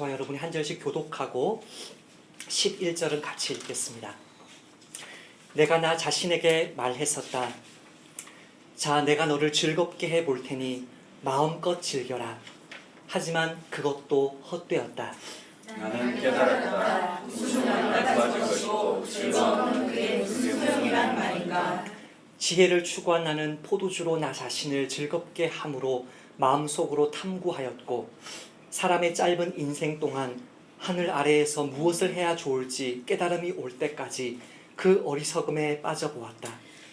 저와 여러분이 한 절씩 교독하고 11절은 같이 읽겠습니다. 내가 나 자신에게 말했었다. 자, 내가 너를 즐겁게 해볼 테니 마음껏 즐겨라. 하지만 그것도 헛되었다. 나는 깨달았다. 웃음은 가져가질 것이고 즐거움은 그게 무슨 소용이란 말인가. 지혜를 추구한 나는 포도주로 나 자신을 즐겁게 함으로 마음속으로 탐구하였고 사람의 짧은 인생 동안 하늘 아래에서 무엇을 해야 좋을지 깨달음이 올 때까지 그 어리석음에 빠져보았다.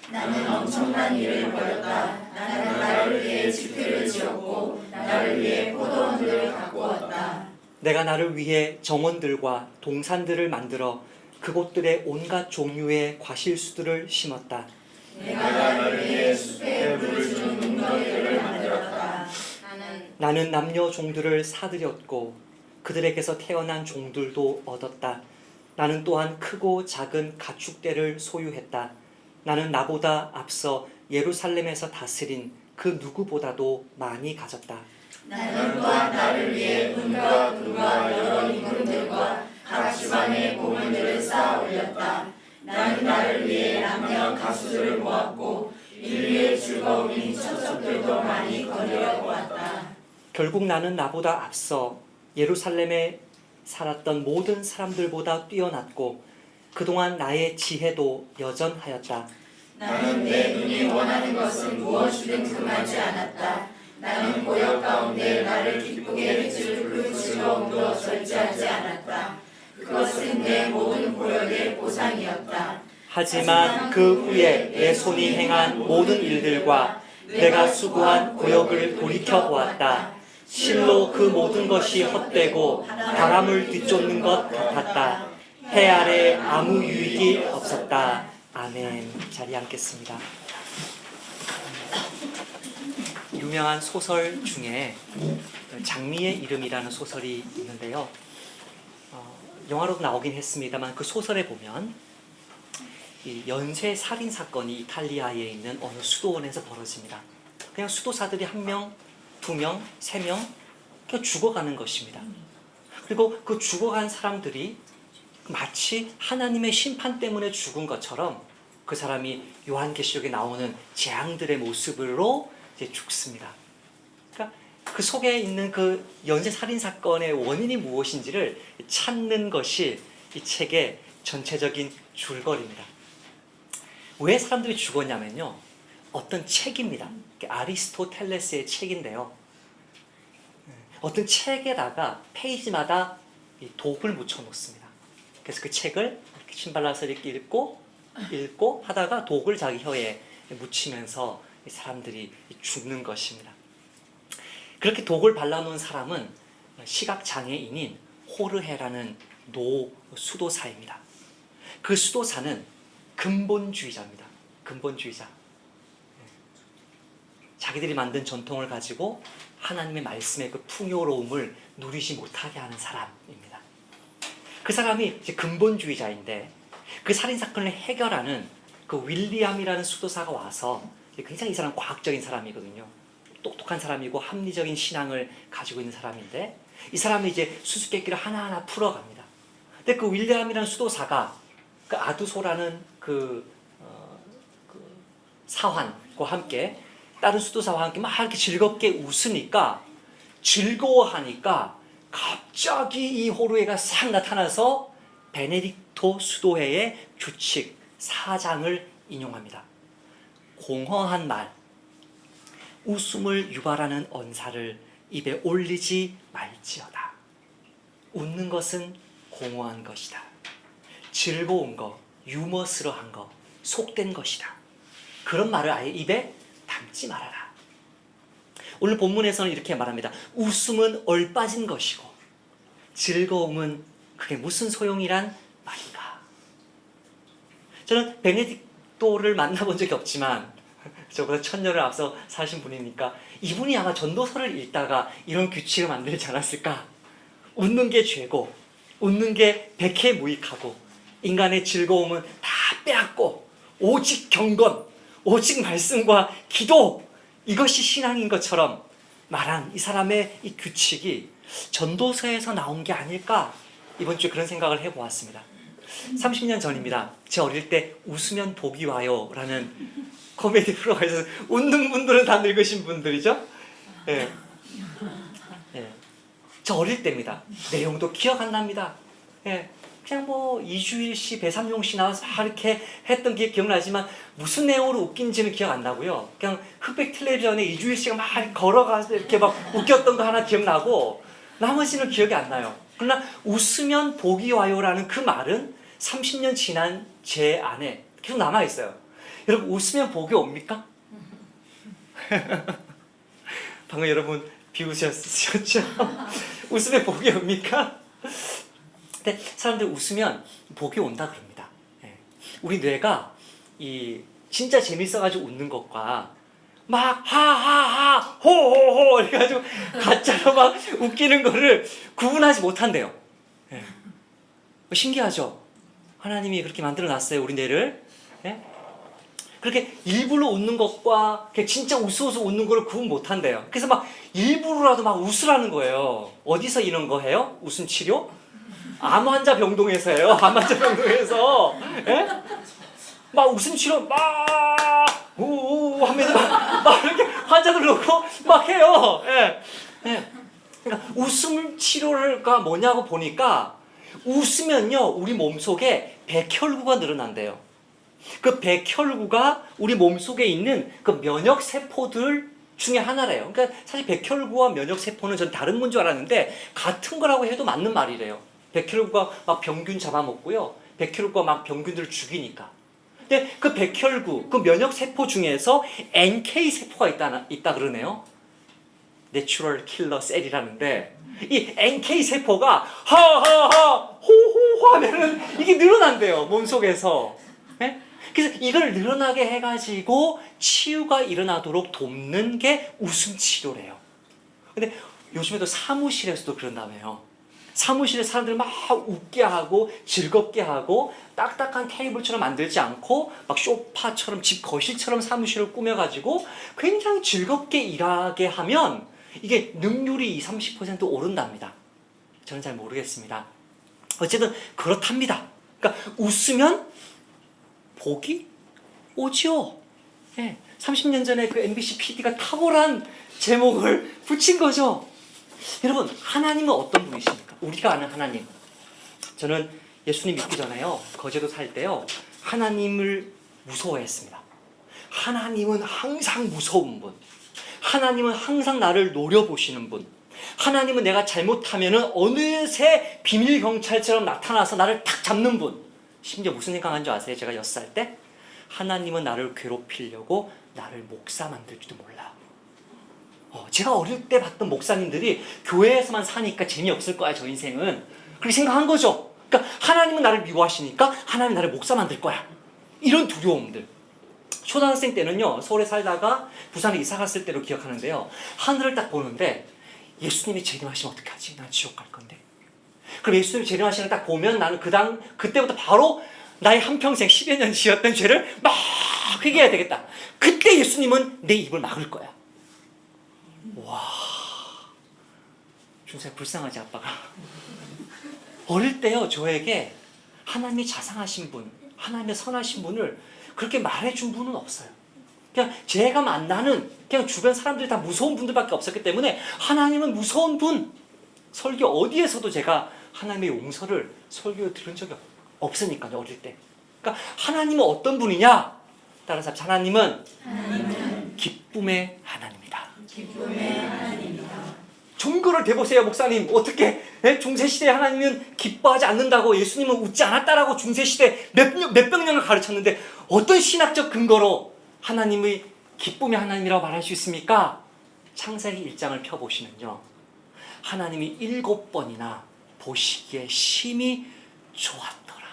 나는 엄청난 일을 벌였다. 나는 나를 위해 집회를 지었고 나를 위해 포도원들을 가꾸었다. 내가 나를 위해 정원들과 동산들을 만들어 그곳들에 온갖 종류의 과실수들을 심었다. 내가 나를 위해 숲에 물을 주는 웅덩이들을 만들었다. 나는 남녀 종들을 사들였고 그들에게서 태어난 종들도 얻었다. 나는 또한 크고 작은 가축대를 소유했다. 나는 나보다 앞서 예루살렘에서 다스린 그 누구보다도 많이 가졌다. 나는 또한 나를 위해 은과 금과 여러 임금들과 각 집안의 보물들을 쌓아 올렸다. 나는 나를 위해 남녀 가수들을 모았고 인류의 즐거움인 첩첩들도 많이 거느려 보았다. 결국 나는 나보다 앞서 예루살렘에 살았던 모든 사람들보다 뛰어났고 그동안 나의 지혜도 여전하였다. 나는 내 눈이 원하는 것은 무엇이든 금하지 않았다. 나는 고역 가운데 나를 기쁘게 해줄 그 즐거움도 절제하지 않았다. 그것은 내 모든 고역의 보상이었다. 하지만 그 후에 내 손이 행한 모든 일들과 내가 수고한 고역을 돌이켜보았다. 실로 그 모든 것이 헛되고 바람을 뒤쫓는 것 같았다. 해 아래 아무 유익이 없었다. 아멘. 자리에 앉겠습니다. 유명한 소설 중에 장미의 이름이라는 소설이 있는데요. 영화로도 나오긴 했습니다만 그 소설에 보면 이 연쇄 살인 사건이 이탈리아에 있는 어느 수도원에서 벌어집니다. 그냥 수도사들이 1명, 2명, 3명 그냥 죽어가는 것입니다. 그리고 그 죽어간 사람들이 마치 하나님의 심판 때문에 죽은 것처럼 그 사람이 요한계시록에 나오는 재앙들의 모습으로 이제 죽습니다. 그러니까 그 속에 있는 그 연쇄 살인 사건의 원인이 무엇인지를 찾는 것이 이 책의 전체적인 줄거리입니다. 왜 사람들이 죽었냐면요, 어떤 책입니다. 아리스토텔레스의 책인데요, 어떤 책에다가 페이지마다 이 독을 묻혀 놓습니다. 그래서 그 책을 이렇게 신발라서 이렇게 읽고 하다가 독을 자기 혀에 묻히면서 사람들이 죽는 것입니다. 그렇게 독을 발라놓은 사람은 시각장애인인 호르헤라는 노 수도사입니다. 그 수도사는 근본주의자입니다. 근본주의자. 자기들이 만든 전통을 가지고 하나님의 말씀의 그 풍요로움을 누리지 못하게 하는 사람입니다. 그 사람이 이제 근본주의자인데 그 살인사건을 해결하는 그 윌리엄이라는 수도사가 와서 굉장히 이 사람 과학적인 사람이거든요. 똑똑한 사람이고 합리적인 신앙을 가지고 있는 사람인데 이 사람이 이제 수수께끼를 하나하나 풀어갑니다. 근데 그 윌리엄이라는 수도사가 그 아두소라는 그 사환과 함께 다른 수도사와 함께 막 이렇게 즐겁게 웃으니까 즐거워하니까 갑자기 이 호르헤가 싹 나타나서 베네딕토 수도회의 규칙 4장을 인용합니다. 공허한 말, 웃음을 유발하는 언사를 입에 올리지 말지어다. 웃는 것은 공허한 것이다. 즐거운 거, 유머스러한 거, 속된 것이다. 그런 말을 아예 입에 담지 말아라. 오늘 본문에서는 이렇게 말합니다. 웃음은 얼빠진 것이고 즐거움은 그게 무슨 소용이란 말인가. 저는 베네딕토를 만나본 적이 없지만 저보다 1000년을 앞서 사신 분이니까 이분이 아마 전도서를 읽다가 이런 규칙을 만들지 않았을까. 웃는 게 죄고 웃는 게 백해무익하고 인간의 즐거움은 다 빼앗고 오직 경건, 오직 말씀과 기도, 이것이 신앙인 것처럼 말한 이 사람의 이 규칙이 전도서에서 나온 게 아닐까? 이번 주에 그런 생각을 해보았습니다. 30년 전입니다. 제 어릴 때 웃으면 복이 와요 라는 코미디 프로가 있어서 웃는 분들은 다 늙으신 분들이죠. 예. 예. 저 어릴 때입니다. 내용도 기억 안 납니다. 예. 그냥 뭐 이주일 씨, 배삼용 씨 나와서 이렇게 했던 게 기억나지만 무슨 내용으로 웃긴지는 기억 안 나고요. 그냥 흑백 텔레비전에 이주일 씨가 막 걸어가서 이렇게 막 웃겼던 거 하나 기억나고 나머지는 기억이 안 나요. 그러나 웃으면 복이 와요라는 그 말은 30년 지난 제 안에 계속 남아있어요. 여러분 웃으면 복이 옵니까? 방금 여러분 비웃으셨죠? 웃으면 복이 옵니까? 근데 사람들이 웃으면 복이 온다 그럽니다. 우리 뇌가 이 진짜 재밌어가지고 웃는 것과 막 하하하 호호호 이래가지고 가짜로 막 웃기는 거를 구분하지 못한대요. 신기하죠? 하나님이 그렇게 만들어놨어요 우리 뇌를. 그렇게 일부러 웃는 것과 진짜 웃어서 웃는 거를 구분 못한대요. 그래서 막 일부러라도 막 웃으라는 거예요. 어디서 이런 거 해요? 웃음 치료? 암 환자 병동에서 해요. 암 환자 병동에서. 막 웃음 치료 막 우우 하면서 막 이렇게 환자들 놓고 막 해요. 그러니까 웃음 치료가 뭐냐고 보니까 웃으면요 우리 몸속에 백혈구가 늘어난대요. 그 백혈구가 우리 몸속에 있는 그 면역 세포들 중에 하나래요. 그러니까 사실 백혈구와 면역 세포는 전 다른 건 줄 알았는데 같은 거라고 해도 맞는 말이래요. 백혈구가 막 병균 잡아먹고요. 백혈구가 막 병균들을 죽이니까. 근데 그 백혈구, 그 면역 세포 중에서 NK 세포가 있다 그러네요. 내추럴 킬러 셀이라는데 이 NK 세포가 하하하 호호호 하면은 이게 늘어난대요 몸속에서. 그래서 이걸 늘어나게 해가지고 치유가 일어나도록 돕는 게 웃음 치료래요. 근데 요즘에도 사무실에서도 그런다며요. 사무실에 사람들 막 웃게 하고 즐겁게 하고 딱딱한 테이블처럼 만들지 않고 막 소파처럼 집 거실처럼 사무실을 꾸며가지고 굉장히 즐겁게 일하게 하면 이게 능률이 20-30% 오른답니다. 저는 잘 모르겠습니다. 어쨌든 그렇답니다. 그러니까 웃으면 복이 오죠. 30년 전에 그 MBC PD가 탁월한 제목을 붙인 거죠. 여러분 하나님은 어떤 분이십니까? 우리가 아는 하나님. 저는 예수님 믿기 전에요 거제도 살 때요 하나님을 무서워했습니다. 하나님은 항상 무서운 분. 하나님은 항상 나를 노려보시는 분. 하나님은 내가 잘못하면은 어느새 비밀 경찰처럼 나타나서 나를 탁 잡는 분. 심지어 무슨 생각한 줄 아세요? 제가 6살 때 하나님은 나를 괴롭히려고 나를 목사 만들지도 몰라. 제가 어릴 때 봤던 목사님들이 교회에서만 사니까 재미없을 거야 저 인생은. 그렇게 생각한 거죠. 그러니까 하나님은 나를 미워하시니까 하나님은 나를 목사 만들 거야. 이런 두려움들. 초등학생 때는요 서울에 살다가 부산에 이사 갔을 때로 기억하는데요 하늘을 딱 보는데 예수님이 재림하시면 어떡하지? 난 지옥 갈 건데. 그럼 예수님이 재림하시는 딱 보면 나는 그때부터 바로 나의 한평생 10여 년 지었던 죄를 막 회개해야 되겠다. 그때 예수님은 내 입을 막을 거야. 와, 중세 불쌍하지 아빠가. 어릴 때요 저에게 하나님이 자상하신 분, 하나님의 선하신 분을 그렇게 말해준 분은 없어요. 그냥 제가 만나는 그냥 주변 사람들이 다 무서운 분들밖에 없었기 때문에 하나님은 무서운 분. 설교 어디에서도 제가 하나님의 용서를 설교에 들은 적이 없으니까요 어릴 때. 그러니까 하나님은 어떤 분이냐? 따라서 하나님은 기쁨의 하나님이다. 기쁨의 하나님이다. 종교를 대보세요 목사님. 어떻게 중세시대에 하나님은 기뻐하지 않는다고 예수님은 웃지 않았다라고 중세시대 몇백 년을 가르쳤는데 어떤 신학적 근거로 하나님의 기쁨의 하나님이라고 말할 수 있습니까? 창세기 1장을 펴보시면요 하나님이 7번이나 보시기에 심히 좋았더라.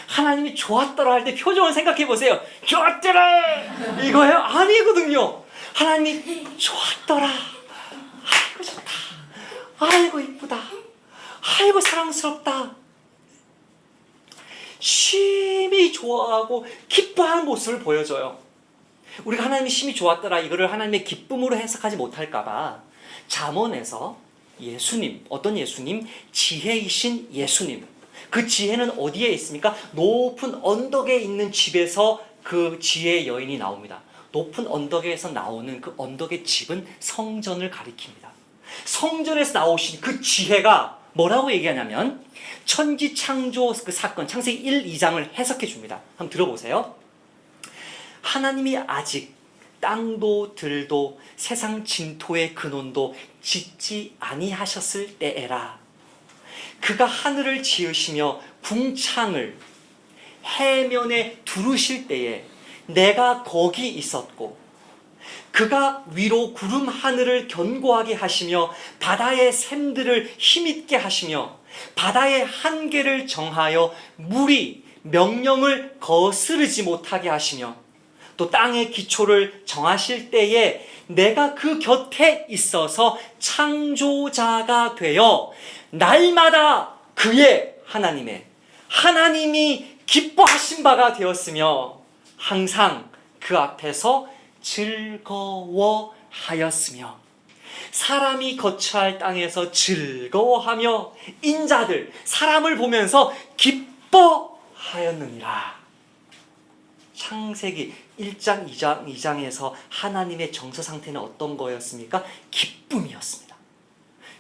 하나님이 좋았더라 할 때 표정을 생각해 보세요. 좋았더라 이거예요? 아니거든요. 하나님이 좋았더라. 아이고 좋다. 아이고 이쁘다. 아이고 사랑스럽다. 심히 좋아하고 기뻐하는 모습을 보여줘요. 우리가 하나님이 심히 좋았더라 이거를 하나님의 기쁨으로 해석하지 못할까 봐 잠언에서 예수님. 어떤 예수님? 지혜이신 예수님. 그 지혜는 어디에 있습니까? 높은 언덕에 있는 집에서 그 지혜의 여인이 나옵니다. 높은 언덕에서 나오는 그 언덕의 집은 성전을 가리킵니다. 성전에서 나오신 그 지혜가 뭐라고 얘기하냐면 천지창조 그 사건 창세기 1, 2장을 해석해 줍니다. 한번 들어보세요. 하나님이 아직 땅도 들도 세상 진토의 근원도 짓지 아니하셨을 때에라. 그가 하늘을 지으시며 궁창을 해면에 두르실 때에 내가 거기 있었고, 그가 위로 구름 하늘을 견고하게 하시며 바다의 샘들을 힘있게 하시며 바다의 한계를 정하여 물이 명령을 거스르지 못하게 하시며 또 땅의 기초를 정하실 때에 내가 그 곁에 있어서 창조자가 되어 날마다 그의 하나님이 기뻐하신 바가 되었으며 항상 그 앞에서 즐거워하였으며 사람이 거처할 땅에서 즐거워하며 인자들 사람을 보면서 기뻐하였느니라. 창세기 1장 2장에서 하나님의 정서 상태는 어떤 거였습니까? 기쁨이었습니다.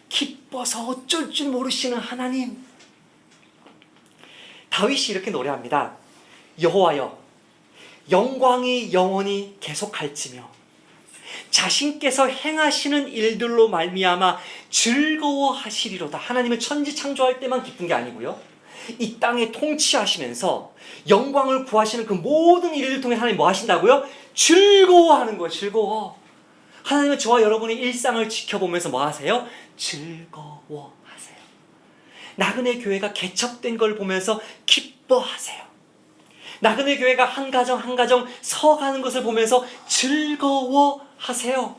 기뻐서 어쩔 줄 모르시는 하나님. 다윗이 이렇게 노래합니다. 여호와여, 영광이 영원히 계속할지며 자신께서 행하시는 일들로 말미암아 즐거워하시리로다. 하나님은 천지 창조할 때만 기쁜 게 아니고요, 이 땅에 통치하시면서 영광을 구하시는 그 모든 일을 통해 하나님 뭐 하신다고요? 즐거워하는 거예요. 즐거워. 하나님은 저와 여러분의 일상을 지켜보면서 뭐 하세요? 즐거워하세요. 나그네 교회가 개척된 걸 보면서 기뻐하세요. 나그네 교회가 한 가정 한 가정 서가는 것을 보면서 즐거워하세요.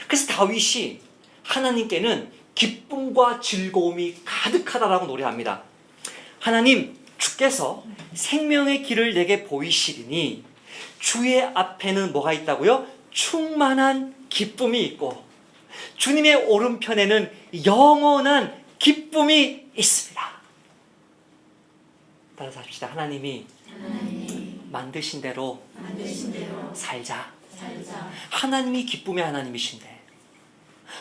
그래서 다윗이 하나님께는 기쁨과 즐거움이 가득하다라고 노래합니다. 하나님, 주께서 생명의 길을 내게 보이시리니 주의 앞에는 뭐가 있다고요? 충만한 기쁨이 있고 주님의 오른편에는 영원한 기쁨이 있습니다. 따라서 합시다. 하나님이 만드신 대로 살자. 하나님이 기쁨의 하나님이신데,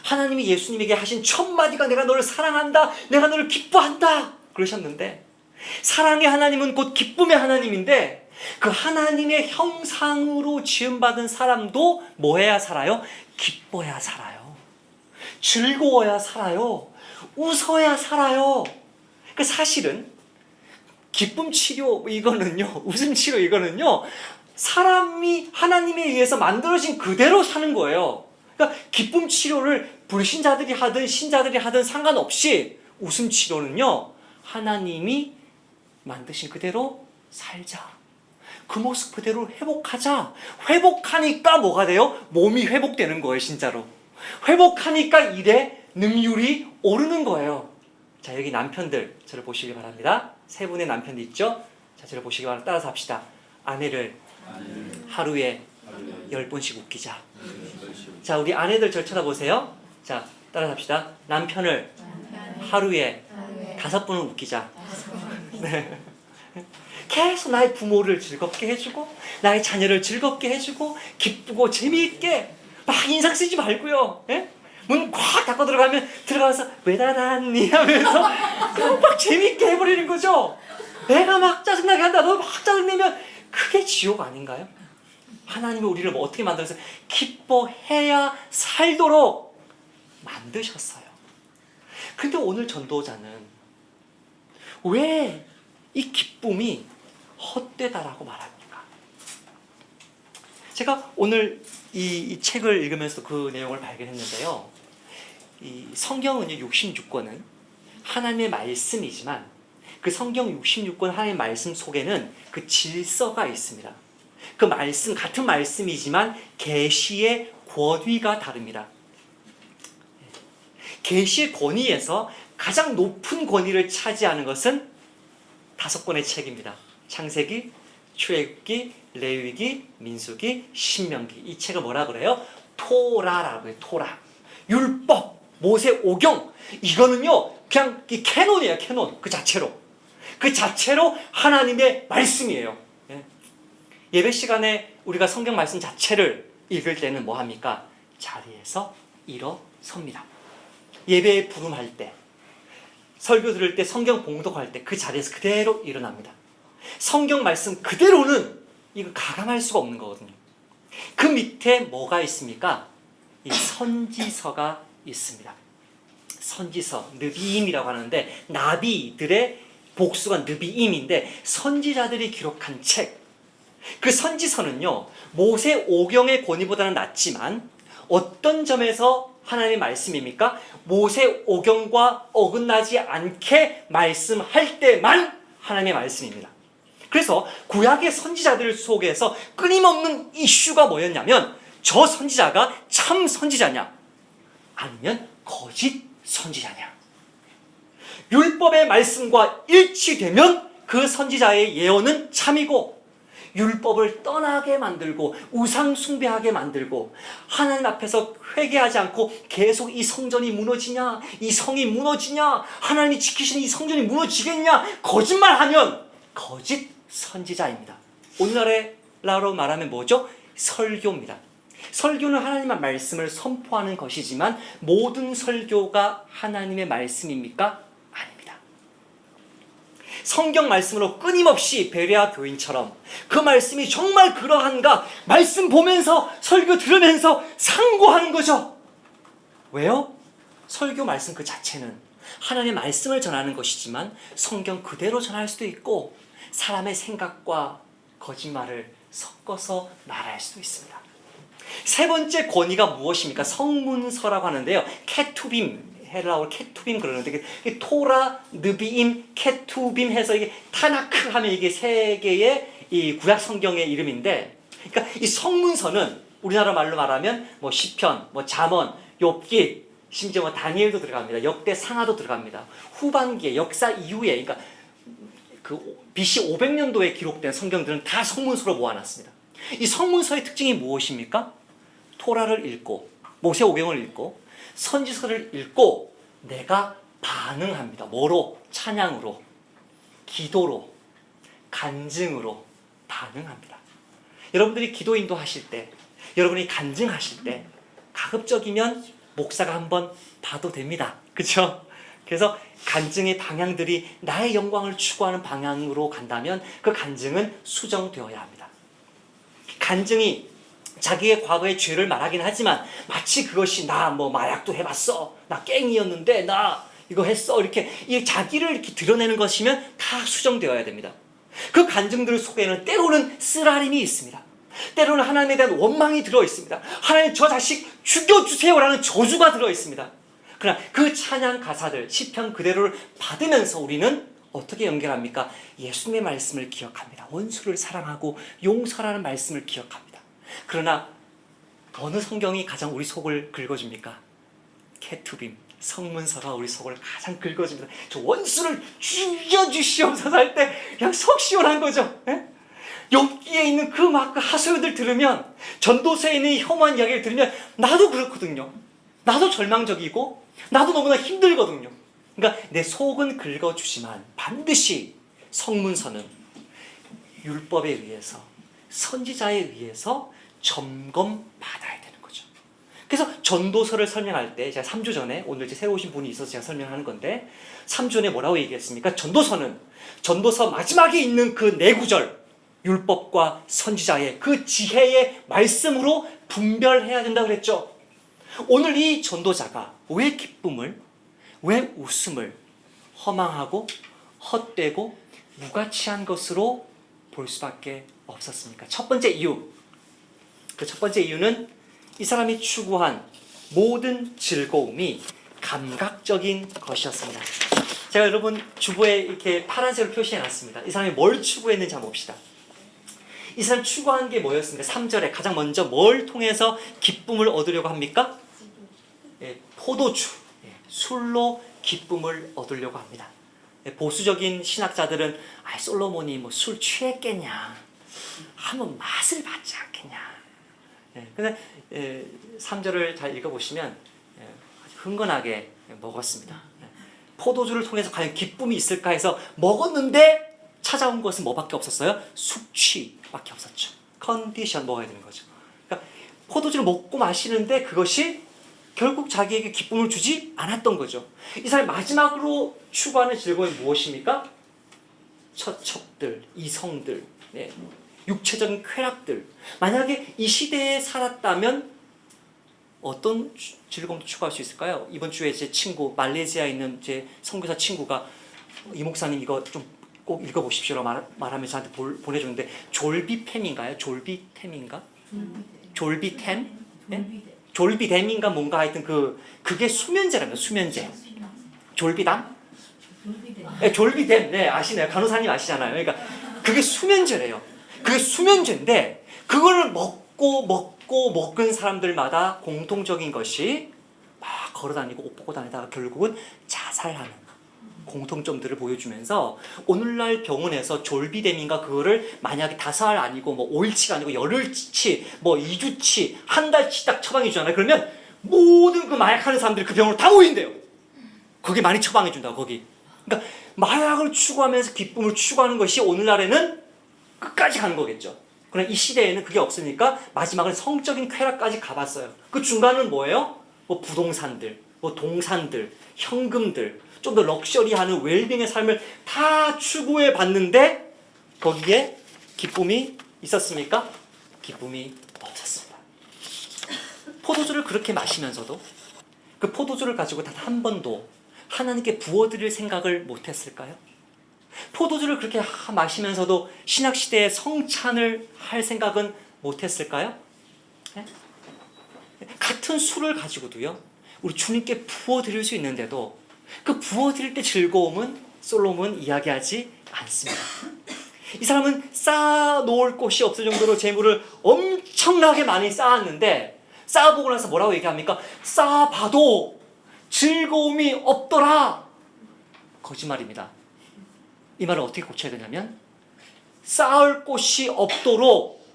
하나님이 예수님에게 하신 첫 마디가 내가 너를 사랑한다, 내가 너를 기뻐한다 그러셨는데, 사랑의 하나님은 곧 기쁨의 하나님인데 그 하나님의 형상으로 지음받은 사람도 뭐 해야 살아요? 기뻐야 살아요. 즐거워야 살아요. 웃어야 살아요. 그 사실은 기쁨 치료 이거는요, 웃음 치료 이거는요, 사람이 하나님에 의해서 만들어진 그대로 사는 거예요. 그러니까 기쁨 치료를 불신자들이 하든 신자들이 하든 상관없이 웃음 치료는요, 하나님이 만드신 그대로 살자. 그 모습 그대로 회복하자. 회복하니까 뭐가 돼요? 몸이 회복되는 거예요, 진짜로. 회복하니까 일의 능률이 오르는 거예요. 자, 여기 남편들 저를 보시기 바랍니다. 세 분의 남편들 있죠? 자, 저를 보시기 바랍니다. 따라서 합시다. 아내를 하루에 10번씩 웃기자. 자, 우리 아내들 저를 쳐다보세요. 자, 따라서 합시다. 남편을 하루에 5번은 웃기자. 네. 계속 나의 부모를 즐겁게 해주고 나의 자녀를 즐겁게 해주고 기쁘고 재미있게 막 인상 쓰지 말고요. 예? 문 콱 닫고 들어가서 왜 닫았니 하면서 막 재미있게 해버리는 거죠. 내가 막 짜증나게 한다, 너 막 짜증내면 그게 지옥 아닌가요? 하나님이 우리를 뭐 어떻게 만들어서 기뻐해야 살도록 만드셨어요. 근데 오늘 전도자는 왜 이 기쁨이 헛되다라고 말합니까? 제가 오늘 이 책을 읽으면서 그 내용을 발견했는데요. 이 성경은요, 66권은 하나님의 말씀이지만 그 성경 66권 하나님의 말씀 속에는 그 질서가 있습니다. 그 말씀, 같은 말씀이지만 계시의 권위가 다릅니다. 계시의 권위에서 가장 높은 권위를 차지하는 것은 5권의 책입니다. 창세기, 출애굽기, 레위기, 민수기, 신명기. 이 책을 뭐라 그래요? 토라라고 해요. 토라. 율법. 모세오경 이거는요 그냥 이 캐논이에요. 캐논 그 자체로 하나님의 말씀이에요. 예. 예배 시간에 우리가 성경 말씀 자체를 읽을 때는 뭐 합니까? 자리에서 일어섭니다. 예배에 부름할 때, 설교 들을 때, 성경 봉독할 때 그 자리에서 그대로 일어납니다. 성경 말씀 그대로는 이거 가감할 수가 없는 거거든요. 그 밑에 뭐가 있습니까? 이 선지서가 있습니다. 선지서, 느비임이라고 하는데 나비들의 복수가 느비임인데 선지자들이 기록한 책. 그 선지서는요 모세오경의 권위보다는 낫지만 어떤 점에서 하나님의 말씀입니까? 모세오경과 어긋나지 않게 말씀할 때만 하나님의 말씀입니다. 그래서 구약의 선지자들 속에서 끊임없는 이슈가 뭐였냐면 저 선지자가 참 선지자냐 아니면 거짓 선지자냐. 율법의 말씀과 일치되면 그 선지자의 예언은 참이고 율법을 떠나게 만들고 우상 숭배하게 만들고 하나님 앞에서 회개하지 않고 계속 이 성전이 무너지냐 이 성이 무너지냐 하나님이 지키시는 이 성전이 무너지겠냐 거짓말하면 거짓 선지자입니다. 오늘날로 말하면 뭐죠? 설교입니다. 설교는 하나님의 말씀을 선포하는 것이지만 모든 설교가 하나님의 말씀입니까? 아닙니다. 성경 말씀으로 끊임없이 베레아 교인처럼 그 말씀이 정말 그러한가 말씀 보면서 설교 들으면서 상고하는 거죠. 왜요? 설교 말씀 그 자체는 하나님의 말씀을 전하는 것이지만 성경 그대로 전할 수도 있고 사람의 생각과 거짓말을 섞어서 말할 수도 있습니다. 세 번째 권위가 무엇입니까? 성문서라고 하는데요. 케투빔, 헬라어로 케투빔 그러는데 토라, 느비임, 케투빔 해서 이게 타나크 하면 이게 세 개의 이 구약 성경의 이름인데, 그러니까 이 성문서는 우리나라 말로 말하면 뭐 시편, 뭐 잠언, 욥기, 심지어 뭐 다니엘도 들어갑니다. 역대 상하도 들어갑니다. 후반기에 역사 이후에, 그러니까 그 BC 500년도에 기록된 성경들은 다 성문서로 모아놨습니다. 이 성문서의 특징이 무엇입니까? 토라를 읽고 모세오경을 읽고 선지서를 읽고 내가 반응합니다. 뭐로? 찬양으로, 기도로, 간증으로 반응합니다. 여러분들이 기도 인도하실 때, 여러분이 간증하실 때 가급적이면 목사가 한번 봐도 됩니다. 그렇죠? 그래서 간증의 방향들이 나의 영광을 추구하는 방향으로 간다면 그 간증은 수정되어야 합니다. 간증이 자기의 과거의 죄를 말하긴 하지만 마치 그것이 나 뭐 마약도 해봤어, 나 깽이었는데 나 이거 했어, 이렇게 이 자기를 이렇게 드러내는 것이면 다 수정되어야 됩니다. 그 간증들 속에는 때로는 쓰라림이 있습니다. 때로는 하나님에 대한 원망이 들어있습니다. 하나님 저 자식 죽여주세요라는 저주가 들어있습니다. 그러나 그 찬양 가사들, 시편 그대로를 받으면서 우리는 어떻게 연결합니까? 예수님의 말씀을 기억합니다. 원수를 사랑하고 용서라는 말씀을 기억합니다. 그러나 어느 성경이 가장 우리 속을 긁어줍니까? 케투빔, 성문서가 우리 속을 가장 긁어줍니다. 저 원수를 죽여주시옵소서 할 때 그냥 속 시원한 거죠. 욥기에 있는 그 막 그 하소연들 들으면, 전도서에 있는 혐오한 이야기를 들으면 나도 그렇거든요. 나도 절망적이고 나도 너무나 힘들거든요. 그러니까 내 속은 긁어주지만 반드시 성문서는 율법에 의해서, 선지자에 의해서 점검받아야 되는 거죠. 그래서 전도서를 설명할 때 제가 3주 전에, 오늘 이제 새로 오신 분이 있어서 제가 설명하는 건데 3주 전에 뭐라고 얘기했습니까? 전도서는 전도서 마지막에 있는 그 네 구절, 율법과 선지자의 그 지혜의 말씀으로 분별해야 된다고 그랬죠. 오늘 이 전도자가 왜 기쁨을, 왜 웃음을 허망하고 헛되고 무가치한 것으로 볼 수밖에 없었습니까? 첫 번째 이유, 그 첫 번째 이유는 이 사람이 추구한 모든 즐거움이 감각적인 것이었습니다. 제가 여러분 주부에 이렇게 파란색으로 표시해놨습니다. 이 사람이 뭘 추구했는지 한번 봅시다. 이 사람 추구한 게 뭐였습니까? 3절에 가장 먼저 뭘 통해서 기쁨을 얻으려고 합니까? 포도주, 술로 기쁨을 얻으려고 합니다. 보수적인 신학자들은 솔로몬이 뭐 술 취했겠냐, 한번 맛을 봤지 않겠냐. 근데 3절을 잘 읽어보시면 흥건하게 먹었습니다. 포도주를 통해서 과연 기쁨이 있을까 해서 먹었는데 찾아온 것은 뭐밖에 없었어요? 숙취밖에 없었죠. 컨디션 먹어야 되는 거죠. 그러니까 포도주를 먹고 마시는데 그것이 결국 자기에게 기쁨을 주지 않았던 거죠. 이 사람이 마지막으로 추구하는 즐거움이 무엇입니까? 처첩들, 이성들, 네. 육체적인 쾌락들. 만약에 이 시대에 살았다면 어떤 즐거움도 추구할 수 있을까요? 이번 주에 제 친구, 말레이시아에 있는 제 선교사 친구가 이 목사님 이거 좀 꼭 읽어보십시오 말하면서 저한테 보내줬는데 졸비템인가요? 졸비템인가? 졸비템? 네? 졸비뎀인가 뭔가 하여튼 그게 수면제랍니다. 수면제. 졸비담? 네, 졸비뎀. 네, 아시나요? 간호사님 아시잖아요. 그러니까 그게 수면제래요. 그게 수면제인데 그걸 먹은 사람들마다 공통적인 것이 막 걸어다니고 옷 벗고 다니다가 결국은 자살하는 공통점들을 보여주면서 오늘날 병원에서 졸비뎀인가 그거를 만약에 5알 아니고 뭐 5일치가 아니고 열흘치 뭐 2주치 한 달치 딱 처방해 주잖아요. 그러면 모든 그 마약하는 사람들이 그 병원으로 다 모인대요. 거기 많이 처방해 준다고 거기. 그러니까 마약을 추구하면서 기쁨을 추구하는 것이 오늘날에는 끝까지 가는 거겠죠. 그러나 이 시대에는 그게 없으니까 마지막은 성적인 쾌락까지 가봤어요. 그 중간은 뭐예요? 뭐 부동산들, 뭐 동산들, 현금들, 좀 더 럭셔리하는 웰빙의 삶을 다 추구해 봤는데 거기에 기쁨이 있었습니까? 기쁨이 없었습니다. 포도주를 그렇게 마시면서도 그 포도주를 가지고 단 한 번도 하나님께 부어드릴 생각을 못했을까요? 포도주를 그렇게 마시면서도 신약시대에 성찬을 할 생각은 못했을까요? 네? 같은 술을 가지고도요 우리 주님께 부어드릴 수 있는데도 그 부어드릴 때 즐거움은 솔로몬은 이야기하지 않습니다. 이 사람은 쌓아놓을 곳이 없을 정도로 재물을 엄청나게 많이 쌓았는데 쌓아보고 나서 뭐라고 얘기합니까? 쌓아봐도 즐거움이 없더라. 거짓말입니다. 이 말을 어떻게 고쳐야 되냐면 쌓을 곳이 없도록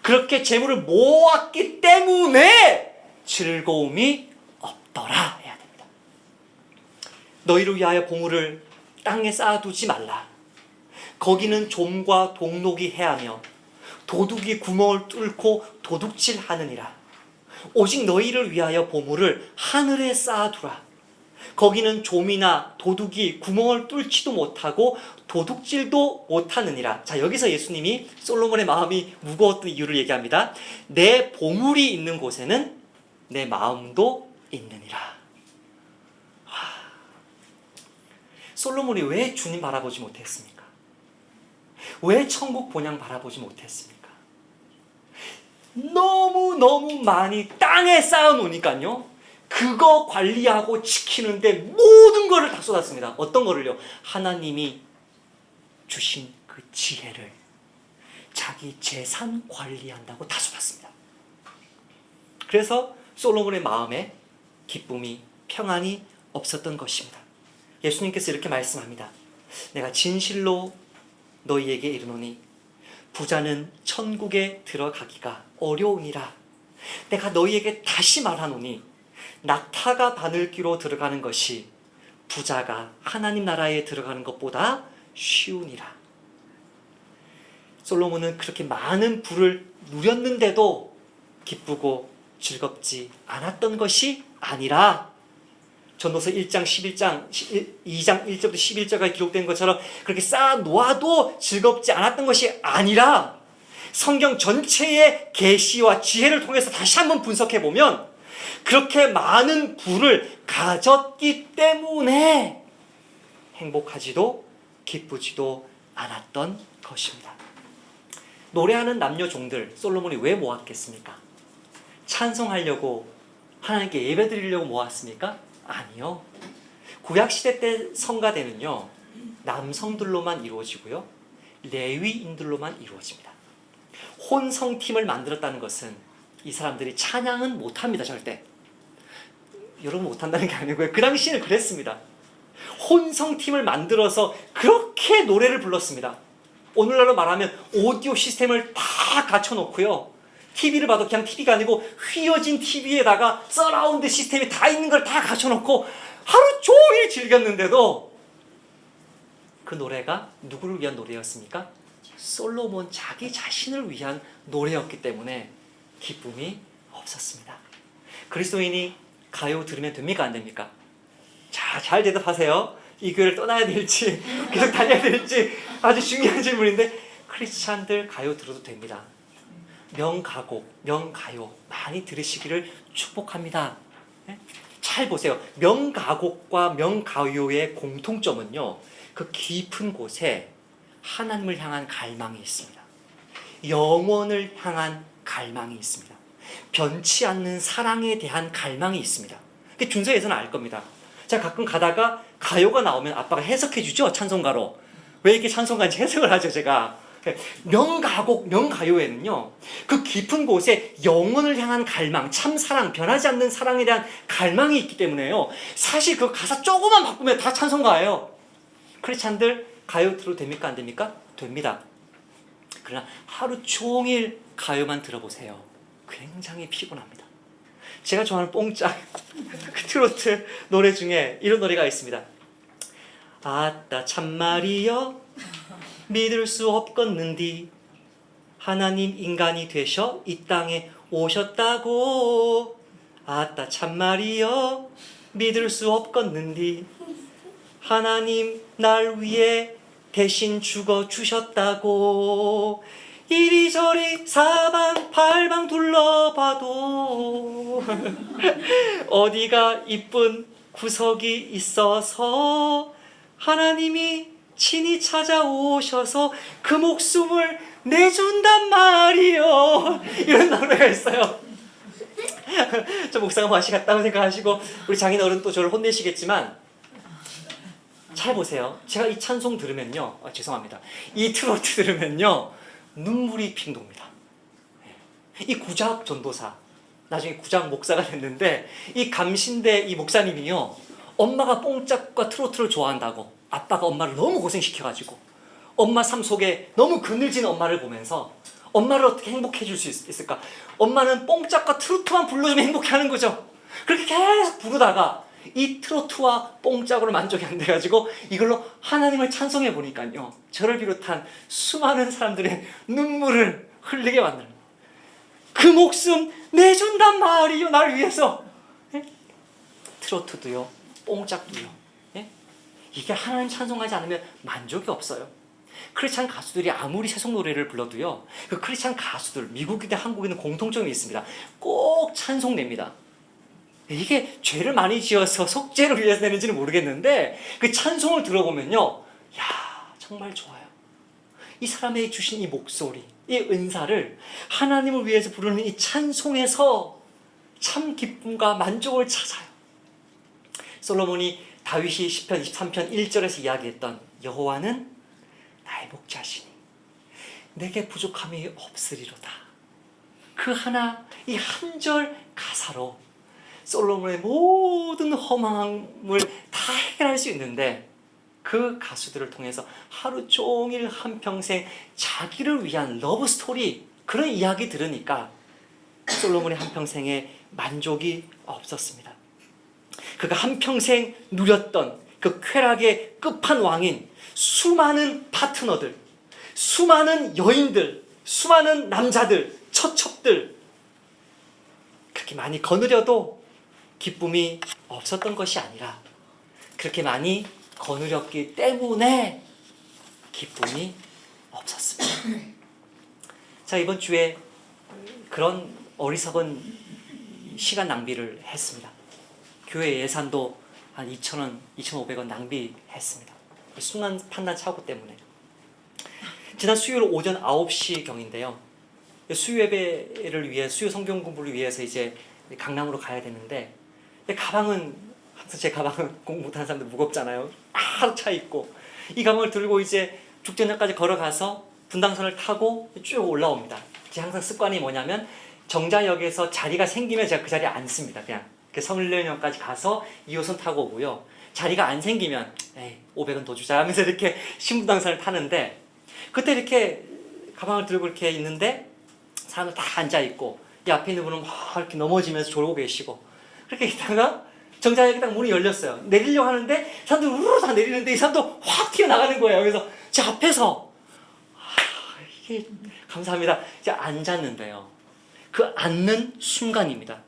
그렇게 재물을 모았기 때문에 즐거움이 없더라 해야 됩니다. 너희를 위하여 보물을 땅에 쌓아두지 말라. 거기는 좀과 동록이 해하며 도둑이 구멍을 뚫고 도둑질하느니라. 오직 너희를 위하여 보물을 하늘에 쌓아두라. 거기는 좀이나 도둑이 구멍을 뚫지도 못하고 도둑질도 못하느니라. 자, 여기서 예수님이 솔로몬의 마음이 무거웠던 이유를 얘기합니다. 내 보물이 있는 곳에는 내 마음도 있느니라. 솔로몬이 왜 주님 바라보지 못했습니까? 왜 천국 본향 바라보지 못했습니까? 너무너무 많이 땅에 쌓아놓으니까요. 그거 관리하고 지키는데 모든 거를 다 쏟았습니다. 어떤 거를요? 하나님이 주신 그 지혜를 자기 재산 관리한다고 다 쏟았습니다. 그래서 솔로몬의 마음에 기쁨이 평안이 없었던 것입니다. 예수님께서 이렇게 말씀합니다. 내가 진실로 너희에게 이르노니 부자는 천국에 들어가기가 어려우니라. 내가 너희에게 다시 말하노니 낙타가 바늘귀로 들어가는 것이 부자가 하나님 나라에 들어가는 것보다 쉬우니라. 솔로몬은 그렇게 많은 부를 누렸는데도 기쁘고 즐겁지 않았던 것이 아니라 전도서 1장 11장 2장 1절부터 11절까지 기록된 것처럼 그렇게 쌓아놓아도 즐겁지 않았던 것이 아니라 성경 전체의 계시와 지혜를 통해서 다시 한번 분석해보면 그렇게 많은 부를 가졌기 때문에 행복하지도 기쁘지도 않았던 것입니다. 노래하는 남녀 종들 솔로몬이 왜 모았겠습니까? 찬송하려고 하나님께 예배드리려고 모았습니까? 아니요. 구약시대 때 성가대는요 남성들로만 이루어지고요 레위인들로만 이루어집니다. 혼성팀을 만들었다는 것은 이 사람들이 찬양은 못합니다. 절대. 여러분 못한다는 게 아니고요. 그 당시에는 그랬습니다. 혼성팀을 만들어서 그렇게 노래를 불렀습니다. 오늘날로 말하면 오디오 시스템을 다 갖춰놓고요 TV를 봐도 그냥 TV가 아니고 휘어진 TV에다가 서라운드 시스템이 다 있는 걸 다 갖춰놓고 하루 종일 즐겼는데도 그 노래가 누구를 위한 노래였습니까? 솔로몬 자기 자신을 위한 노래였기 때문에 기쁨이 없었습니다. 그리스도인이 가요 들으면 됩니까? 안 됩니까? 자, 잘 대답하세요. 이 교회를 떠나야 될지 계속 다녀야 될지 아주 중요한 질문인데 크리스찬들 가요 들어도 됩니다. 명가곡, 명가요 많이 들으시기를 축복합니다. 잘 보세요. 명가곡과 명가요의 공통점은요, 그 깊은 곳에 하나님을 향한 갈망이 있습니다. 영원을 향한 갈망이 있습니다. 변치 않는 사랑에 대한 갈망이 있습니다. 준서에서는 알 겁니다. 제가 가끔 가다가 가요가 나오면 아빠가 해석해 주죠. 찬송가로. 왜 이렇게 찬송가인지 해석을 하죠, 제가. 명가곡, 명가요에는요, 그 깊은 곳에 영혼을 향한 갈망, 참 사랑, 변하지 않는 사랑에 대한 갈망이 있기 때문에요. 사실 그 가사 조금만 바꾸면 다 찬송가예요. 크리스찬들 가요 들어도 됩니까? 안 됩니까? 됩니다. 그러나 하루 종일 가요만 들어보세요. 굉장히 피곤합니다. 제가 좋아하는 뽕짝 그 트로트 노래 중에 이런 노래가 있습니다. 아따 참말이여 믿을 수 없겠는디 하나님 인간이 되셔 이 땅에 오셨다고. 아따 참말이여 믿을 수 없겠는디 하나님 날 위해 대신 죽어주셨다고. 이리저리 사방팔방 둘러봐도 어디가 이쁜 구석이 있어서 하나님이 친히 찾아오셔서 그 목숨을 내준단 말이요. 이런 노래가 있어요. 저 목사가 맛이 같다고 생각하시고 우리 장인어른 또 저를 혼내시겠지만 잘 보세요. 제가 이 찬송 들으면요, 죄송합니다, 이 트로트 들으면요 눈물이 핑 돕니다. 이 구작 전도사, 나중에 구작 목사가 됐는데 이 감신대 이 목사님이요, 엄마가 뽕짝과 트로트를 좋아한다고 아빠가 엄마를 너무 고생시켜가지고 엄마 삶 속에 너무 그늘진 엄마를 보면서 엄마를 어떻게 행복해 줄 수 있을까? 엄마는 뽕짝과 트로트만 불러주면 행복해하는 거죠. 그렇게 계속 부르다가 이 트로트와 뽕짝으로 만족이 안 돼가지고 이걸로 하나님을 찬송해 보니까요, 저를 비롯한 수많은 사람들의 눈물을 흘리게 만드는 거예요. 그 목숨 내준단 말이요, 날 위해서. 예? 트로트도요, 뽕짝도요. 예? 이게 하나님 찬송하지 않으면 만족이 없어요. 크리스찬 가수들이 아무리 세속 노래를 불러도요, 그 크리스찬 가수들, 미국이든 한국이든 공통점이 있습니다. 꼭 찬송 냅니다. 이게 죄를 많이 지어서 속죄를 위해서 내는지는 모르겠는데 그 찬송을 들어보면요, 야, 정말 좋아요. 이 사람의 주신 이 목소리, 이 은사를 하나님을 위해서 부르는 이 찬송에서 참 기쁨과 만족을 찾아요. 솔로몬이 다윗이 시편 23편 1절에서 이야기했던 여호와는 나의 목자시니 내게 부족함이 없으리로다. 그 하나, 이 한 절 가사로 솔로몬의 모든 허망함을 다 해결할 수 있는데, 그 가수들을 통해서 하루 종일 한평생 자기를 위한 러브 스토리, 그런 이야기 들으니까 솔로몬의 한평생에 만족이 없었습니다. 그가 한평생 누렸던 그 쾌락의 끝판왕인 수많은 파트너들, 수많은 여인들, 수많은 남자들, 처첩들, 그렇게 많이 거느려도 기쁨이 없었던 것이 아니라 그렇게 많이 거느렸기 때문에 기쁨이 없었습니다. 자, 이번 주에 그런 어리석은 시간 낭비를 했습니다. 교회 예산도 한 2,000원, 2,500원 낭비했습니다. 순간 판단 착오 때문에. 지난 수요일 오전 9시경인데요. 수요 예배를 위해, 수요 성경 공부를 위해서 이제 강남으로 가야 되는데, 가방은, 항상 제 가방은 공부 못하는 사람들 무겁잖아요. 하루 차 있고. 이 가방을 들고 이제 죽전역까지 걸어가서 분당선을 타고 쭉 올라옵니다. 제 항상 습관이 뭐냐면 정자역에서 자리가 생기면 제가 그 자리에 앉습니다. 그냥 성일련역까지 가서 2호선 타고 오고요. 자리가 안 생기면 에이 500원 더 주자 하면서 이렇게 신분당선을 타는데, 그때 이렇게 가방을 들고 이렇게 있는데 사람들 다 앉아있고 이 앞에 있는 분은 막 이렇게 넘어지면서 졸고 계시고 그렇게 있다가 정자역에 딱 문이 열렸어요. 내리려고 하는데 사람들 우르르 다 내리는데 이 사람도 확 튀어나가는 거예요. 그래서 제 앞에서 이게 감사합니다. 이제 앉았는데요. 그 앉는 순간입니다.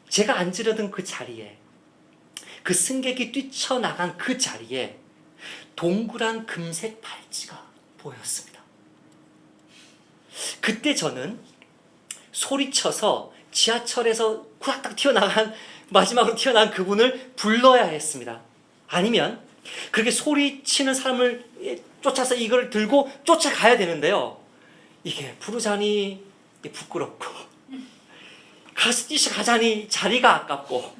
제가 앉으려던 그 자리에 그 승객이 뛰쳐나간 그 자리에 동그란 금색 팔찌가 보였습니다. 그때 저는 소리쳐서 지하철에서 후닥닥 마지막으로 튀어나간 그분을 불러야 했습니다. 아니면 그렇게 소리치는 사람을 쫓아서 이걸 들고 쫓아가야 되는데요. 이게 부르자니 부끄럽고 가서 뛰쳐가자니 자리가 아깝고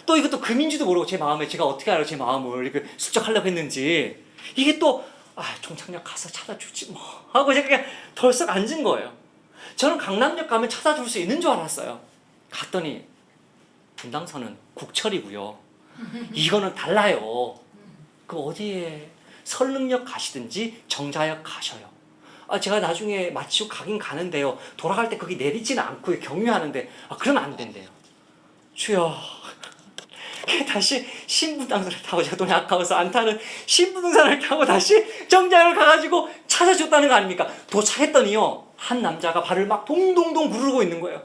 또 이것도 금인지도 모르고 제 마음에 제가 어떻게 알아요? 제 마음을 이렇게 슬쩍하려고 했는지 이게 또 종착역 가서 찾아주지 뭐 하고 제가 그냥 덜썩 앉은 거예요. 저는 강남역 가면 찾아줄 수 있는 줄 알았어요. 갔더니 분당선은 국철이고요. 이거는 달라요. 그 어디에 설릉역 가시든지 정자역 가셔요. 제가 나중에 마치고 가긴 가는데요. 돌아갈 때 거기 내리지는 않고 경유하는데 그러면 안 된대요. 주여. 다시 신분당선을 타고 제가 돈이 아까워서 안 타는 신분당선을 타고 다시 정자역을 가가지고 찾아줬다는 거 아닙니까? 도착했더니요. 한 남자가 발을 막 동동동 구르고 있는 거예요.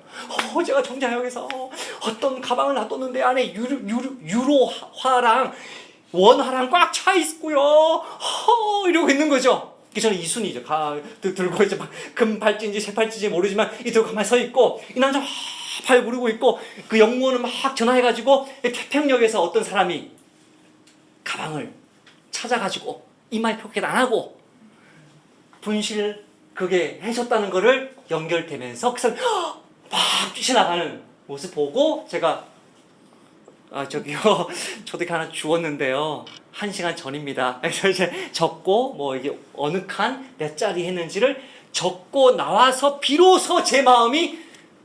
제가 정자역에서 어떤 가방을 놔뒀는데 안에 유로화랑 원화랑 꽉 차 있고요. 이러고 있는 거죠. 저는 이순이죠. 들고 이제 막 금팔찌인지 새팔찌인지 모르지만 이 들고 가만히 서 있고 이 남자 발 구르고 있고 그 영무원을 막 전화해가지고 태평역에서 어떤 사람이 가방을 찾아가지고 이마에 포켓 안 하고 분실 그게 해줬다는 거를 연결되면서 그 사람이 막 뛰쳐나가는 모습 보고 제가 저기요 저도 이렇게 하나 주웠는데요 1시간 전입니다. 그래서 이제 적고 뭐 이게 어느 칸 몇 자리 했는지를 적고 나와서 비로소 제 마음이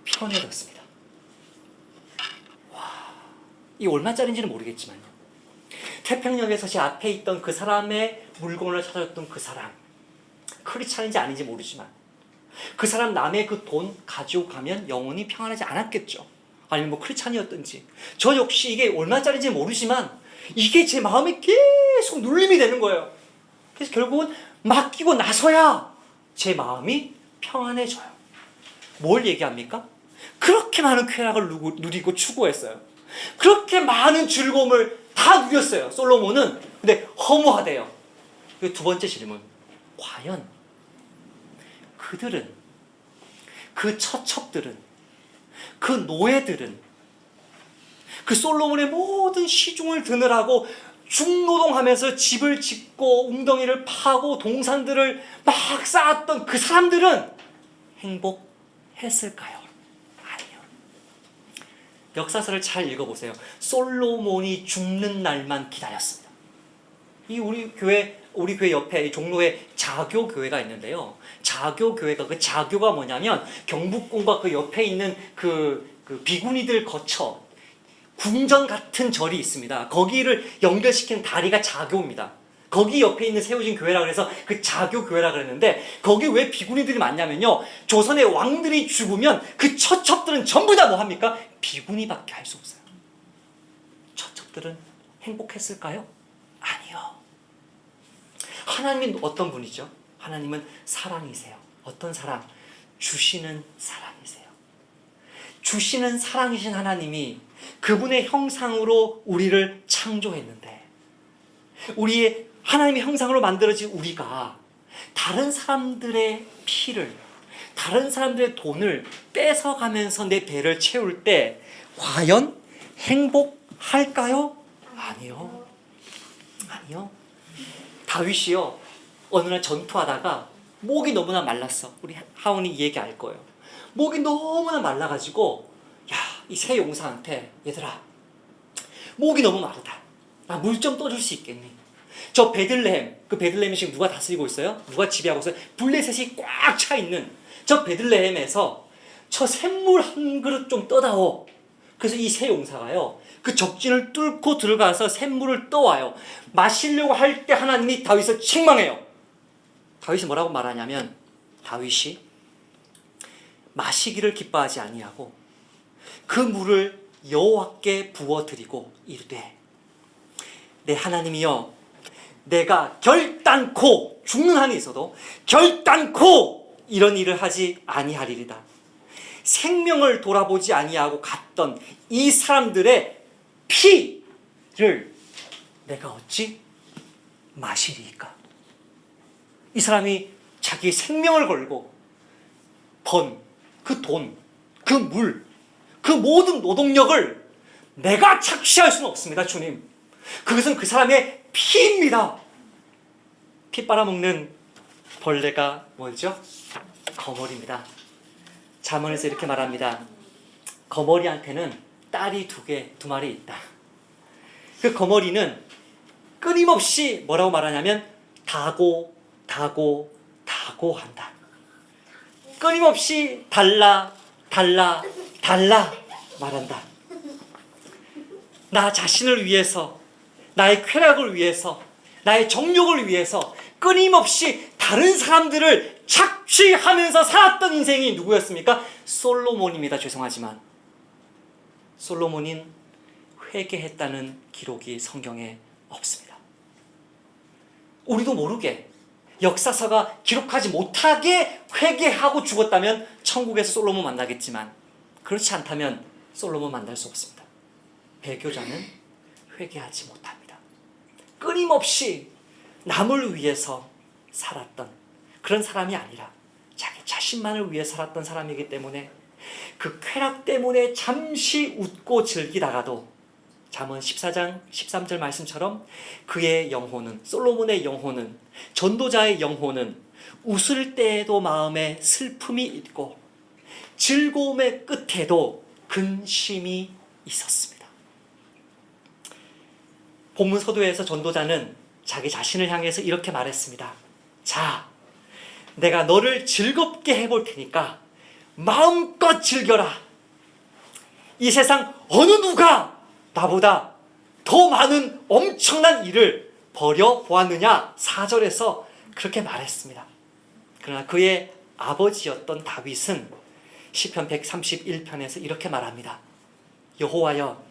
편해졌습니다. 이 얼마짜리인지는 모르겠지만요. 태평역에서 제 앞에 있던 그 사람의 물건을 찾아줬던 그 사람 크리스찬인지 아닌지 모르지만 그 사람 남의 그 돈 가지고 가면 영원히 평안하지 않았겠죠. 아니면 뭐 크리스찬이었든지 저 역시 이게 얼마짜리인지 모르지만 이게 제 마음에 계속 눌림이 되는 거예요. 그래서 결국은 맡기고 나서야 제 마음이 평안해져요. 뭘 얘기합니까? 그렇게 많은 쾌락을 누리고 추구했어요. 그렇게 많은 즐거움을 다 누렸어요. 솔로몬은. 근데 허무하대요. 두 번째 질문. 과연 그들은 그 처첩들은 그 노예들은 그 솔로몬의 모든 시중을 드느라고 중노동하면서 집을 짓고 웅덩이를 파고 동산들을 막 쌓았던 그 사람들은 행복했을까요? 아니요. 역사서를 잘 읽어보세요. 솔로몬이 죽는 날만 기다렸습니다. 우리 교회 옆에 종로에 자교교회가 있는데요. 자교교회가 그 자교가 뭐냐면 경복궁과 그 옆에 있는 그 비구니들 거쳐 궁전 같은 절이 있습니다. 거기를 연결시키는 다리가 자교입니다. 거기 옆에 있는 세워진 교회라 그래서 그 자교교회라 그랬는데 거기 왜 비구니들이 많냐면요. 조선의 왕들이 죽으면 그 처첩들은 전부 다 뭐 합니까? 비구니밖에 할 수 없어요. 처첩들은 행복했을까요? 아니요. 하나님은 어떤 분이죠? 하나님은 사랑이세요. 어떤 사랑? 주시는 사랑이세요. 주시는 사랑이신 하나님이 그분의 형상으로 우리를 창조했는데 우리의 하나님의 형상으로 만들어진 우리가 다른 사람들의 피를 다른 사람들의 돈을 뺏어가면서 내 배를 채울 때 과연 행복할까요? 아니요. 아니요. 다윗이요. 어느 날 전투하다가 목이 너무나 말랐어. 우리 하원이 이 얘기 알 거예요. 목이 너무나 말라가지고 이 새 용사한테 얘들아 목이 너무 마르다. 나 물 좀 떠줄 수 있겠니? 저 베들레헴 그 베들레헴이 지금 누가 다스리고 있어요? 누가 지배하고 있어요? 블레셋이 꽉 차 있는 저 베들레헴에서 저 샘물 한 그릇 좀 떠다오. 그래서 이 새 용사가요 그 적진을 뚫고 들어가서 샘물을 떠와요. 마시려고 할 때 하나님이 다윗을 책망해요. 다윗이 뭐라고 말하냐면 다윗이 마시기를 기뻐하지 아니하고 그 물을 여호와께 부어드리고 이르되 내 하나님이여 내가 결단코 죽는 한이 있어도 결단코 이런 일을 하지 아니하리이다. 생명을 돌아보지 아니하고 갔던 이 사람들의 피를 내가 어찌 마시리이까? 이 사람이 자기 생명을 걸고 번 그 돈, 그 물, 그 모든 노동력을 내가 착취할 수는 없습니다, 주님. 그것은 그 사람의 피입니다. 피 빨아먹는 벌레가 뭐죠? 거머리입니다. 잠언에서 이렇게 말합니다. 거머리한테는 딸이 두 마리 있다. 그 거머리는 끊임없이 뭐라고 말하냐면 다고 한다. 끊임없이 달라 말한다. 나 자신을 위해서, 나의 쾌락을 위해서, 나의 정욕을 위해서 끊임없이 다른 사람들을 착취하면서 살았던 인생이 누구였습니까? 솔로몬입니다. 죄송하지만 솔로몬인 회개했다는 기록이 성경에 없습니다. 우리도 모르게 역사서가 기록하지 못하게 회개하고 죽었다면 천국에서 솔로몬 만나겠지만 그렇지 않다면 솔로몬 만날 수 없습니다. 배교자는 회개하지 못합니다. 끊임없이 남을 위해서 살았던 그런 사람이 아니라 자기 자신만을 위해 살았던 사람이기 때문에 그 쾌락 때문에 잠시 웃고 즐기다가도 잠언 14장 13절 말씀처럼 그의 영혼은, 솔로몬의 영혼은, 전도자의 영혼은 웃을 때에도 마음에 슬픔이 있고 즐거움의 끝에도 근심이 있었습니다. 본문 서두에서 전도자는 자기 자신을 향해서 이렇게 말했습니다. 자, 내가 너를 즐겁게 해볼 테니까 마음껏 즐겨라. 이 세상 어느 누가 나보다 더 많은 엄청난 일을 벌여보았느냐? 4절에서 그렇게 말했습니다. 그러나 그의 아버지였던 다윗은 시편 131편에서 이렇게 말합니다. 여호와여,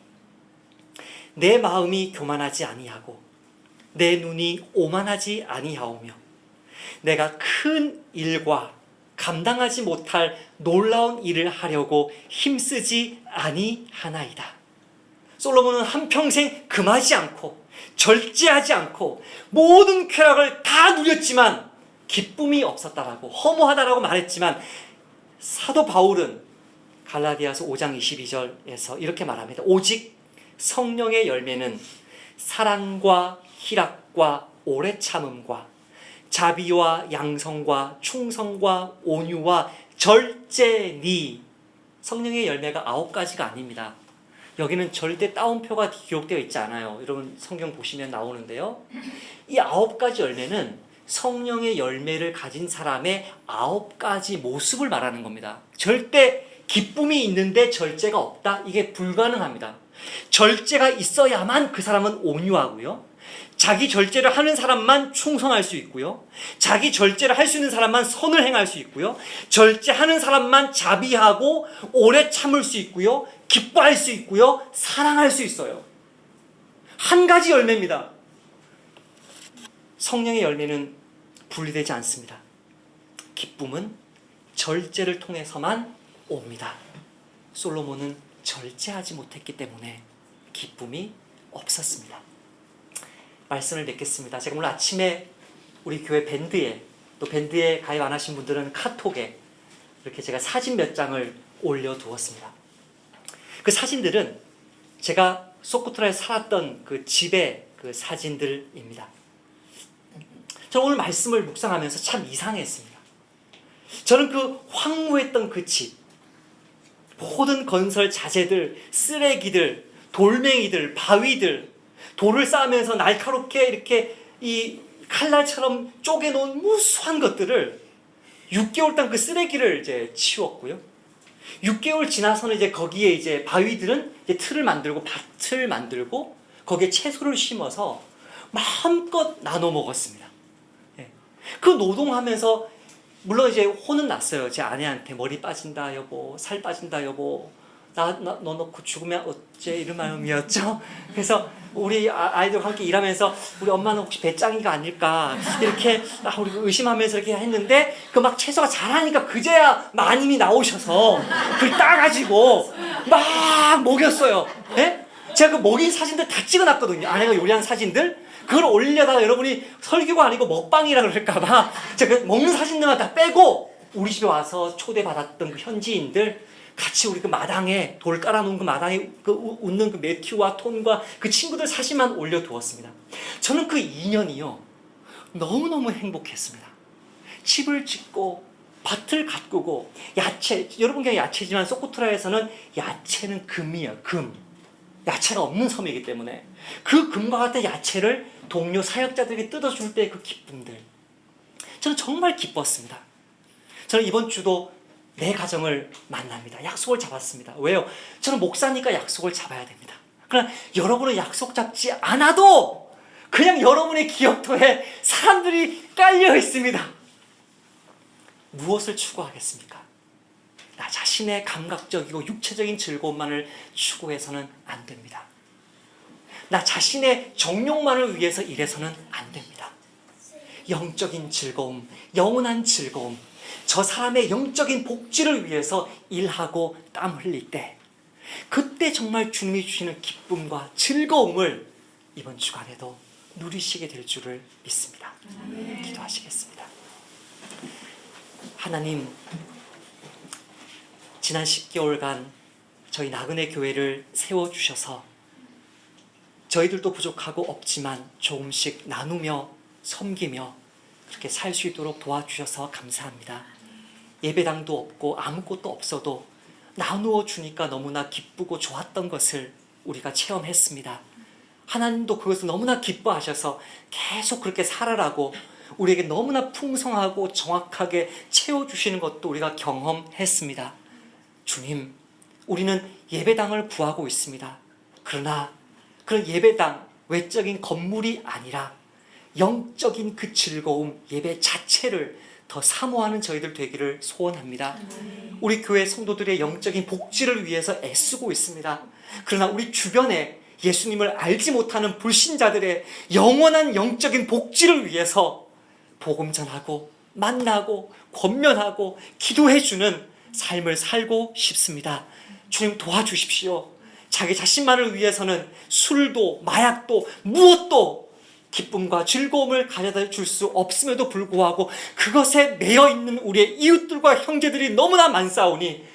내 마음이 교만하지 아니하고 내 눈이 오만하지 아니하오며 내가 큰 일과 감당하지 못할 놀라운 일을 하려고 힘쓰지 아니하나이다. 솔로몬은 한평생 금하지 않고 절제하지 않고 모든 쾌락을 다 누렸지만 기쁨이 없었다라고, 허무하다라고 말했지만 사도 바울은 갈라디아서 5장 22절에서 이렇게 말합니다. 오직 성령의 열매는 사랑과 희락과 오래 참음과 자비와 양성과 충성과 온유와 절제니. 성령의 열매가 9가지가 아닙니다. 여기는 절대 따옴표가 기록되어 있지 않아요. 여러분 성경 보시면 나오는데요. 이 9가지 열매는 성령의 열매를 가진 사람의 9가지 모습을 말하는 겁니다. 절대 기쁨이 있는데 절제가 없다? 이게 불가능합니다. 절제가 있어야만 그 사람은 온유하고요. 자기 절제를 하는 사람만 충성할 수 있고요. 자기 절제를 할 수 있는 사람만 선을 행할 수 있고요. 절제하는 사람만 자비하고 오래 참을 수 있고요. 기뻐할 수 있고요. 사랑할 수 있어요. 한 가지 열매입니다. 성령의 열매는 분리되지 않습니다. 기쁨은 절제를 통해서만 옵니다. 솔로몬은 절제하지 못했기 때문에 기쁨이 없었습니다. 말씀을 맺겠습니다. 제가 오늘 아침에 우리 교회 밴드에, 또 밴드에 가입 안 하신 분들은 카톡에 이렇게 제가 사진 몇 장을 올려두었습니다. 그 사진들은 제가 소코트라에 살았던 그 집의 그 사진들입니다. 저는 오늘 말씀을 묵상하면서 참 이상했습니다. 저는 그 황무했던 그 집, 모든 건설 자재들, 쓰레기들, 돌멩이들, 바위들, 돌을 쌓으면서 날카롭게 이렇게 이 칼날처럼 쪼개놓은 무수한 것들을 6개월 동안 그 쓰레기를 이제 치웠고요. 6개월 지나서는 이제 거기에 이제 바위들은 이제 틀을 만들고 밭을 만들고 거기에 채소를 심어서 마음껏 나눠 먹었습니다. 그 노동하면서 물론 이제 혼은 났어요. 제 아내한테 머리 빠진다 여보, 살 빠진다 여보, 너 놓고 죽으면 어째, 이런 마음이었죠. 그래서 우리 아이들과 함께 일하면서 우리 엄마는 혹시 배짱이가 아닐까 이렇게 우리 의심하면서 이렇게 했는데, 그 막 채소가 잘하니까 그제야 마님이 나오셔서 그걸 따가지고 막 먹였어요. 예? 제가 그 먹인 사진들 다 찍어놨거든요. 아내가 요리한 사진들. 그걸 올리려다가 여러분이 설교가 아니고 먹방이라 그럴까봐 제가 그 먹는 사진들만 다 빼고, 우리 집에 와서 초대받았던 그 현지인들 같이 우리 그 마당에 돌 깔아놓은 그 마당에 그 웃는 그 매튜와 톰과 그 친구들 사진만 올려두었습니다. 저는 그 2년이요 너무너무 행복했습니다. 집을 짓고 밭을 가꾸고 야채, 여러분 그냥 야채지만 소코트라에서는 야채는 금이에요. 금. 야채가 없는 섬이기 때문에 그 금과 같은 야채를 동료 사역자들에게 뜯어줄 때의 그 기쁨들, 저는 정말 기뻤습니다. 저는 이번 주도 내 가정을 만납니다. 약속을 잡았습니다. 왜요? 저는 목사니까 약속을 잡아야 됩니다. 그러나 여러분은 약속 잡지 않아도 그냥 여러분의 기억터에 사람들이 깔려 있습니다. 무엇을 추구하겠습니까? 나 자신의 감각적이고 육체적인 즐거움만을 추구해서는 안 됩니다. 나 자신의 정욕만을 위해서 일해서는 안 됩니다. 영적인 즐거움, 영원한 즐거움, 저 사람의 영적인 복지를 위해서 일하고 땀 흘릴 때, 그때 정말 주님이 주시는 기쁨과 즐거움을 이번 주간에도 누리시게 될 줄을 믿습니다. 기도하시겠습니다. 하나님, 지난 10개월간 저희 나그네 교회를 세워주셔서 저희들도 부족하고 없지만 조금씩 나누며 섬기며 그렇게 살 수 있도록 도와주셔서 감사합니다. 예배당도 없고 아무것도 없어도 나누어 주니까 너무나 기쁘고 좋았던 것을 우리가 체험했습니다. 하나님도 그것을 너무나 기뻐하셔서 계속 그렇게 살아라고 우리에게 너무나 풍성하고 정확하게 채워주시는 것도 우리가 경험했습니다. 주님, 우리는 예배당을 구하고 있습니다. 그러나 그런 예배당, 외적인 건물이 아니라 영적인 그 즐거움, 예배 자체를 더 사모하는 저희들 되기를 소원합니다. 우리 교회 성도들의 영적인 복지를 위해서 애쓰고 있습니다. 그러나 우리 주변에 예수님을 알지 못하는 불신자들의 영원한 영적인 복지를 위해서 복음 전하고 만나고 권면하고 기도해주는 삶을 살고 싶습니다. 주님 도와주십시오. 자기 자신만을 위해서는 술도 마약도 무엇도 기쁨과 즐거움을 가져다 줄 수 없음에도 불구하고 그것에 매여 있는 우리의 이웃들과 형제들이 너무나 많사오니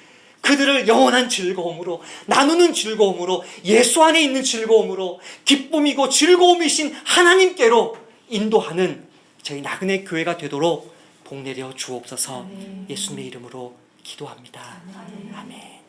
그들을 영원한 즐거움으로, 나누는 즐거움으로, 예수 안에 있는 즐거움으로, 기쁨이고 즐거움이신 하나님께로 인도하는 저희 나그네 교회가 되도록 복내려 주옵소서. 예수님의 이름으로 기도합니다. 아멘.